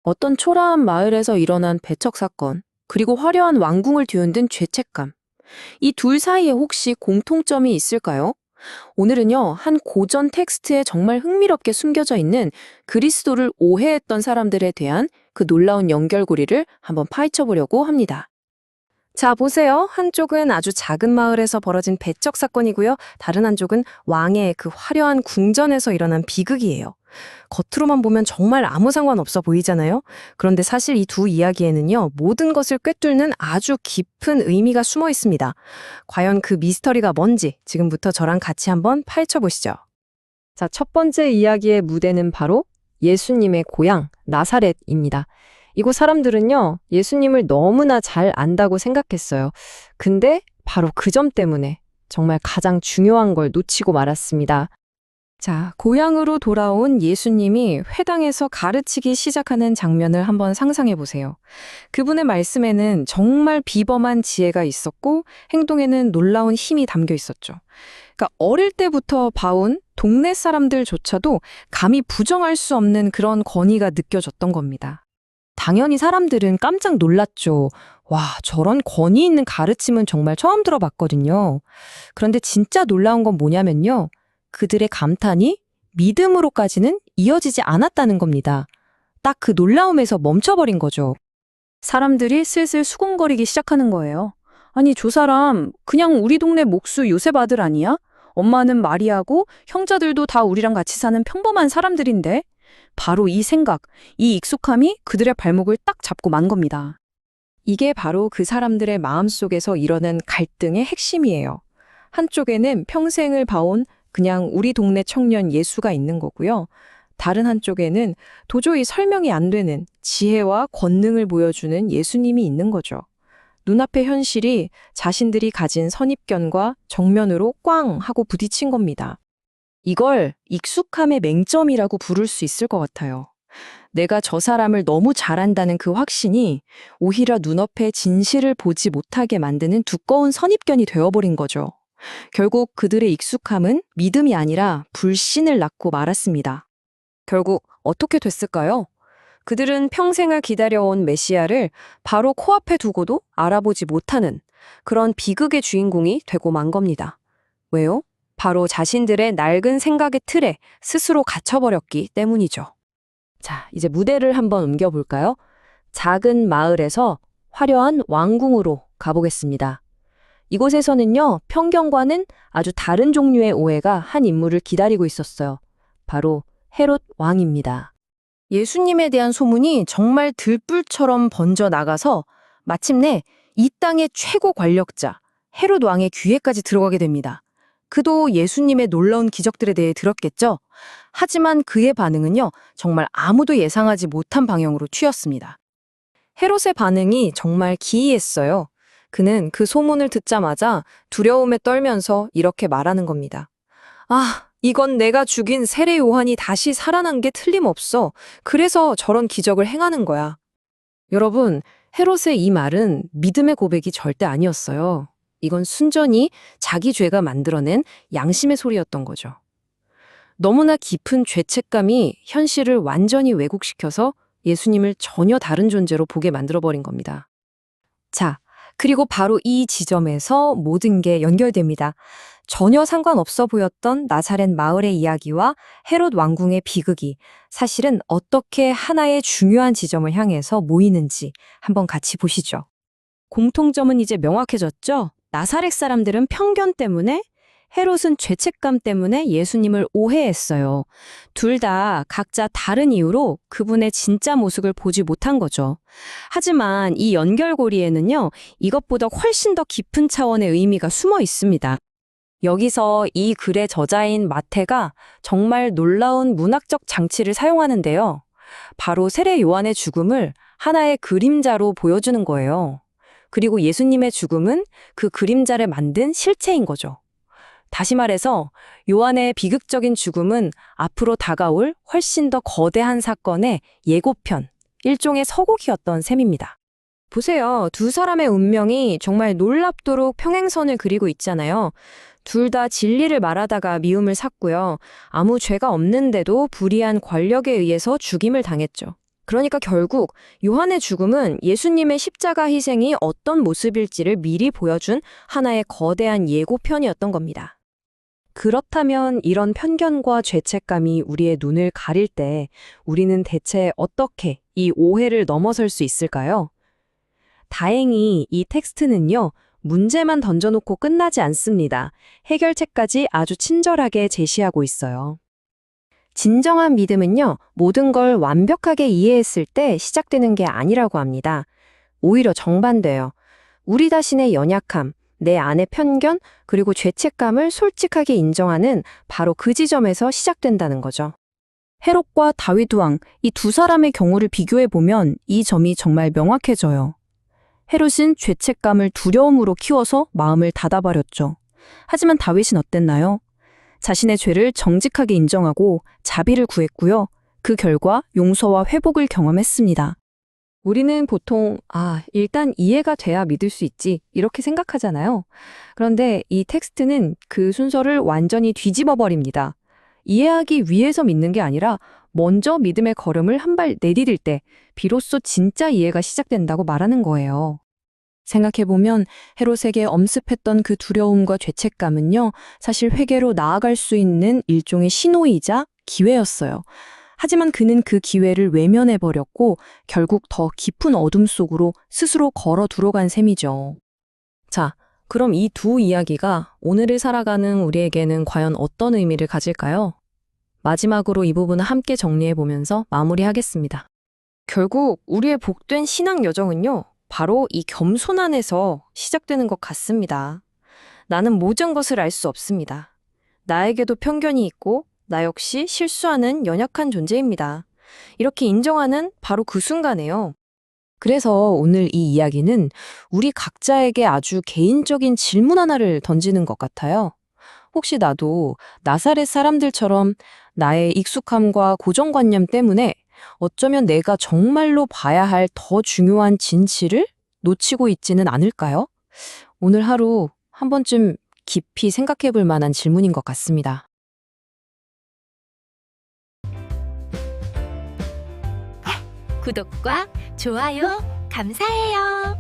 어떤 초라한 마을에서 일어난 배척 사건, 그리고 화려한 왕궁을 뒤흔든 죄책감. 이 둘 사이에 혹시 공통점이 있을까요? 오늘은요, 한 고전 텍스트에 정말 흥미롭게 숨겨져 있는 그리스도를 오해했던 사람들에 대한 그 놀라운 연결고리를 한번 파헤쳐 보려고 합니다. 자, 보세요. 한쪽은 아주 작은 마을에서 벌어진 배척 사건이고요. 다른 한쪽은 왕의 그 화려한 궁전에서 일어난 비극이에요. 겉으로만 보면 정말 아무 상관없어 보이잖아요. 그런데 사실 이 두 이야기에는요, 모든 것을 꿰뚫는 아주 깊은 의미가 숨어 있습니다. 과연 그 미스터리가 뭔지 지금부터 저랑 같이 한번 파헤쳐 보시죠. 자, 첫 번째 이야기의 무대는 바로 예수님의 고향 나사렛입니다. 이곳 사람들은요, 예수님을 너무나 잘 안다고 생각했어요. 근데 바로 그 점 때문에 정말 가장 중요한 걸 놓치고 말았습니다. 자, 고향으로 돌아온 예수님이 회당에서 가르치기 시작하는 장면을 한번 상상해 보세요. 그분의 말씀에는 정말 비범한 지혜가 있었고 행동에는 놀라운 힘이 담겨 있었죠. 그러니까 어릴 때부터 봐온 동네 사람들조차도 감히 부정할 수 없는 그런 권위가 느껴졌던 겁니다. 당연히 사람들은 깜짝 놀랐죠. 와, 저런 권위 있는 가르침은 정말 처음 들어봤거든요. 그런데 진짜 놀라운 건 뭐냐면요. 그들의 감탄이 믿음으로까지는 이어지지 않았다는 겁니다. 딱 그 놀라움에서 멈춰버린 거죠. 사람들이 슬슬 수군거리기 시작하는 거예요. 아니, 저 사람 그냥 우리 동네 목수 요셉 아들 아니야? 엄마는 마리아고 형제들도 다 우리랑 같이 사는 평범한 사람들인데? 바로 이 생각, 이 익숙함이 그들의 발목을 딱 잡고 만 겁니다. 이게 바로 그 사람들의 마음속에서 일어난 갈등의 핵심이에요. 한쪽에는 평생을 봐온 그냥 우리 동네 청년 예수가 있는 거고요. 다른 한쪽에는 도저히 설명이 안 되는 지혜와 권능을 보여주는 예수님이 있는 거죠. 눈앞의 현실이 자신들이 가진 선입견과 정면으로 꽝 하고 부딪힌 겁니다. 이걸 익숙함의 맹점이라고 부를 수 있을 것 같아요. 내가 저 사람을 너무 잘한다는 그 확신이 오히려 눈앞에 진실을 보지 못하게 만드는 두꺼운 선입견이 되어버린 거죠. 결국 그들의 익숙함은 믿음이 아니라 불신을 낳고 말았습니다. 결국 어떻게 됐을까요? 그들은 평생을 기다려온 메시아를 바로 코앞에 두고도 알아보지 못하는 그런 비극의 주인공이 되고 만 겁니다. 왜요? 바로 자신들의 낡은 생각의 틀에 스스로 갇혀버렸기 때문이죠. 자, 이제 무대를 한번 옮겨볼까요? 작은 마을에서 화려한 왕궁으로 가보겠습니다. 이곳에서는요, 편견과는 아주 다른 종류의 오해가 한 인물을 기다리고 있었어요. 바로 헤롯 왕입니다. 예수님에 대한 소문이 정말 들불처럼 번져 나가서 마침내 이 땅의 최고 권력자 헤롯 왕의 귀에까지 들어가게 됩니다. 그도 예수님의 놀라운 기적들에 대해 들었겠죠? 하지만 그의 반응은요, 정말 아무도 예상하지 못한 방향으로 튀었습니다. 헤롯의 반응이 정말 기이했어요. 그는 그 소문을 듣자마자 두려움에 떨면서 이렇게 말하는 겁니다. 아, 이건 내가 죽인 세례 요한이 다시 살아난 게 틀림없어. 그래서 저런 기적을 행하는 거야. 여러분, 헤롯의 이 말은 믿음의 고백이 절대 아니었어요. 이건 순전히 자기 죄가 만들어낸 양심의 소리였던 거죠. 너무나 깊은 죄책감이 현실을 완전히 왜곡시켜서 예수님을 전혀 다른 존재로 보게 만들어버린 겁니다. 자, 그리고 바로 이 지점에서 모든 게 연결됩니다. 전혀 상관없어 보였던 나사렛 마을의 이야기와 헤롯 왕궁의 비극이 사실은 어떻게 하나의 중요한 지점을 향해서 모이는지 한번 같이 보시죠. 공통점은 이제 명확해졌죠? 나사렛 사람들은 편견 때문에, 헤롯은 죄책감 때문에 예수님을 오해했어요. 둘 다 각자 다른 이유로 그분의 진짜 모습을 보지 못한 거죠. 하지만 이 연결고리에는요, 이것보다 훨씬 더 깊은 차원의 의미가 숨어 있습니다. 여기서 이 글의 저자인 마태가 정말 놀라운 문학적 장치를 사용하는데요. 바로 세례 요한의 죽음을 하나의 그림자로 보여주는 거예요. 그리고 예수님의 죽음은 그 그림자를 만든 실체인 거죠. 다시 말해서 요한의 비극적인 죽음은 앞으로 다가올 훨씬 더 거대한 사건의 예고편, 일종의 서곡이었던 셈입니다. 보세요. 두 사람의 운명이 정말 놀랍도록 평행선을 그리고 있잖아요. 둘 다 진리를 말하다가 미움을 샀고요. 아무 죄가 없는데도 불의한 권력에 의해서 죽임을 당했죠. 그러니까 결국 요한의 죽음은 예수님의 십자가 희생이 어떤 모습일지를 미리 보여준 하나의 거대한 예고편이었던 겁니다. 그렇다면 이런 편견과 죄책감이 우리의 눈을 가릴 때 우리는 대체 어떻게 이 오해를 넘어설 수 있을까요? 다행히 이 텍스트는요, 문제만 던져놓고 끝나지 않습니다. 해결책까지 아주 친절하게 제시하고 있어요. 진정한 믿음은요, 모든 걸 완벽하게 이해했을 때 시작되는 게 아니라고 합니다. 오히려 정반대예요. 우리 자신의 연약함, 내 안의 편견, 그리고 죄책감을 솔직하게 인정하는 바로 그 지점에서 시작된다는 거죠. 헤롯과 다윗 왕, 이 두 사람의 경우를 비교해 보면 이 점이 정말 명확해져요. 헤롯은 죄책감을 두려움으로 키워서 마음을 닫아버렸죠. 하지만 다윗은 어땠나요? 자신의 죄를 정직하게 인정하고 자비를 구했고요. 그 결과 용서와 회복을 경험했습니다. 우리는 보통, 일단 이해가 돼야 믿을 수 있지, 이렇게 생각하잖아요. 그런데 이 텍스트는 그 순서를 완전히 뒤집어 버립니다. 이해하기 위해서 믿는 게 아니라 먼저 믿음의 걸음을 한 발 내디딜 때 비로소 진짜 이해가 시작된다고 말하는 거예요. 생각해보면 헤롯에게 엄습했던 그 두려움과 죄책감은요, 사실 회개로 나아갈 수 있는 일종의 신호이자 기회였어요. 하지만 그는 그 기회를 외면해버렸고 결국 더 깊은 어둠 속으로 스스로 걸어 들어간 셈이죠. 자, 그럼 이 두 이야기가 오늘을 살아가는 우리에게는 과연 어떤 의미를 가질까요? 마지막으로 이 부분을 함께 정리해보면서 마무리하겠습니다. 결국 우리의 복된 신앙 여정은요, 바로 이 겸손 안에서 시작되는 것 같습니다. 나는 모든 것을 알 수 없습니다. 나에게도 편견이 있고 나 역시 실수하는 연약한 존재입니다. 이렇게 인정하는 바로 그 순간에요. 그래서 오늘 이 이야기는 우리 각자에게 아주 개인적인 질문 하나를 던지는 것 같아요. 혹시 나도 나사렛 사람들처럼 나의 익숙함과 고정관념 때문에 어쩌면 내가 정말로 봐야 할 더 중요한 진실을 놓치고 있지는 않을까요? 오늘 하루 한 번쯤 깊이 생각해 볼 만한 질문인 것 같습니다. 구독과 좋아요 감사해요.